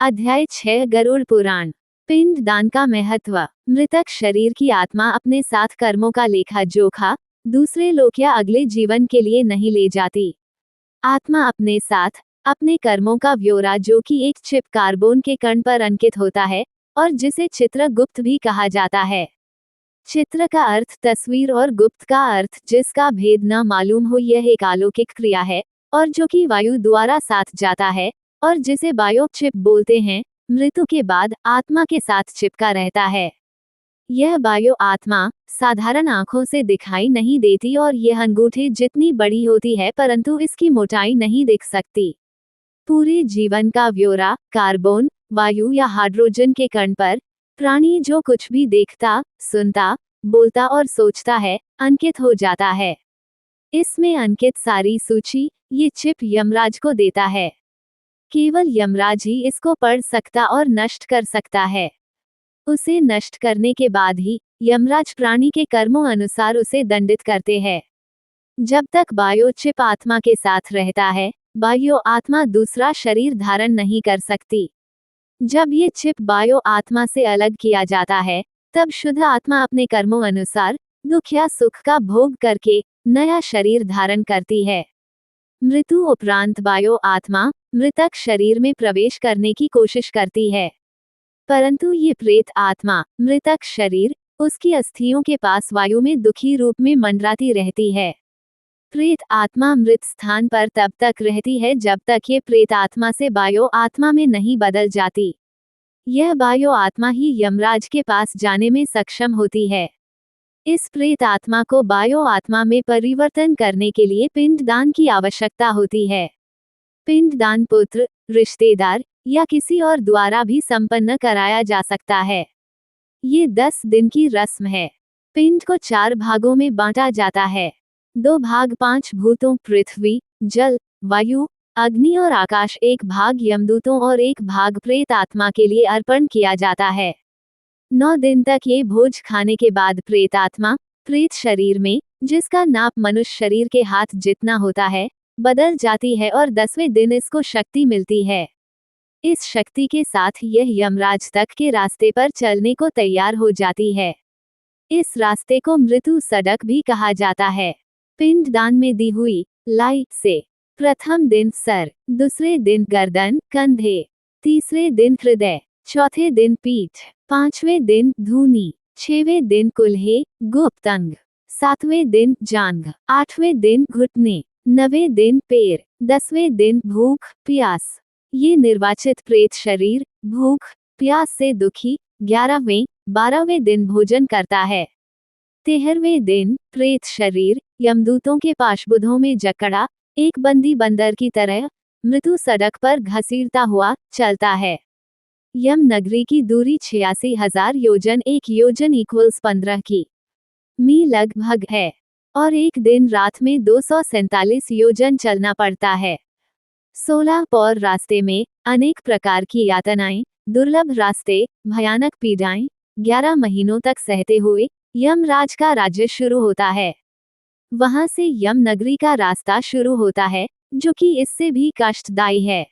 अध्याय 6 गरुड़ पुराण। पिंड दान का महत्व। मृतक शरीर की आत्मा अपने साथ कर्मों का लेखा जोखा दूसरे लोक या अगले जीवन के लिए नहीं ले जाती। आत्मा अपने साथ अपने कर्मों का ब्यौरा, जो कि एक चिप कार्बन के कण पर अंकित होता है और जिसे चित्रगुप्त भी कहा जाता है। चित्र का अर्थ तस्वीर और गुप्त का अर्थ जिसका भेद न मालूम हो। यह एक अलौकिक क्रिया है और जो कि वायु द्वारा साथ जाता है और जिसे बायो चिप बोलते हैं। मृत्यु के बाद आत्मा के साथ चिपका रहता है। यह बायो आत्मा साधारण आंखों से दिखाई नहीं देती और यह अंगूठे जितनी बड़ी होती है, परंतु इसकी मोटाई नहीं दिख सकती। पूरे जीवन का ब्यौरा कार्बन, वायु या हाइड्रोजन के कण पर प्राणी जो कुछ भी देखता, सुनता, बोलता और सोचता है, अंकित हो जाता है। इसमें अंकित सारी सूची ये चिप यमराज को देता है। केवल यमराज ही इसको पढ़ सकता और नष्ट कर सकता है। उसे नष्ट करने के बाद ही यमराज प्राणी के कर्मों अनुसार उसे दंडित करते हैं। जब तक बायो चिप आत्मा के साथ रहता है, बायो आत्मा दूसरा शरीर धारण नहीं कर सकती। जब ये चिप बायो आत्मा से अलग किया जाता है, तब शुद्ध आत्मा अपने कर्मों अनुसार दुख या सुख का भोग करके नया शरीर धारण करती है। मृत्यु उपरांत बायो आत्मा मृतक शरीर में प्रवेश करने की कोशिश करती है, परंतु ये प्रेत आत्मा मृतक शरीर उसकी अस्थियों के पास वायु में दुखी रूप में मंडराती रहती है। प्रेत आत्मा मृत स्थान पर तब तक रहती है जब तक ये प्रेत आत्मा से बायो आत्मा में नहीं बदल जाती। यह बायो आत्मा ही यमराज के पास जाने में सक्षम होती है। इस प्रेत आत्मा को बायो आत्मा में परिवर्तन करने के लिए पिंडदान की आवश्यकता होती है। पिंडदान पुत्र, रिश्तेदार या किसी और द्वारा भी संपन्न कराया जा सकता है। ये 10 दिन की रस्म है। पिंड को 4 भागों में बांटा जाता है। 2 भाग 5 भूतों पृथ्वी, जल, वायु, अग्नि और आकाश, 1 भाग यमदूतों और 1 भाग प्रेत आत्मा के लिए अर्पण किया जाता है। 9 दिन तक ये भोज खाने के बाद प्रेत आत्मा प्रेत शरीर में, जिसका नाप मनुष्य शरीर के हाथ जितना होता है, बदल जाती है और 10वें दिन इसको शक्ति मिलती है। इस शक्ति के साथ यह यमराज तक के रास्ते पर चलने को तैयार हो जाती है। इस रास्ते को मृत्यु सड़क भी कहा जाता है। पिंडदान में दी हुई लाई से प्रथम दिन सर, दूसरे दिन गर्दन कंधे, तीसरे दिन हृदय, चौथे दिन पीठ, 5वें दिन धूनी, 6वें दिन कुल्हे गुप्त अंग, 7वें दिन जांघ, 8वें दिन घुटने, 9वें दिन पैर, 10वें दिन भूख प्यास। ये निर्वाचित प्रेत शरीर भूख प्यास से दुखी 11वें 12वें दिन भोजन करता है। 13वें दिन प्रेत शरीर यमदूतों के पाशबुद्धों में जकड़ा एक बंदी बंदर की तरह मृत्यु सड़क पर घसीटता हुआ चलता है। यम नगरी की दूरी 86,000 योजन, 1 योजन इक्वल्स 15 की मी लगभग है और एक दिन रात में 247 योजन चलना पड़ता है। 16 पौर रास्ते में अनेक प्रकार की यातनाएं, दुर्लभ रास्ते, भयानक पीड़ाएं 11 महीनों तक सहते हुए यमराज का राज्य शुरू होता है। वहां से यम नगरी का रास्ता शुरू होता है, जो कि इससे भी कष्टदायी है।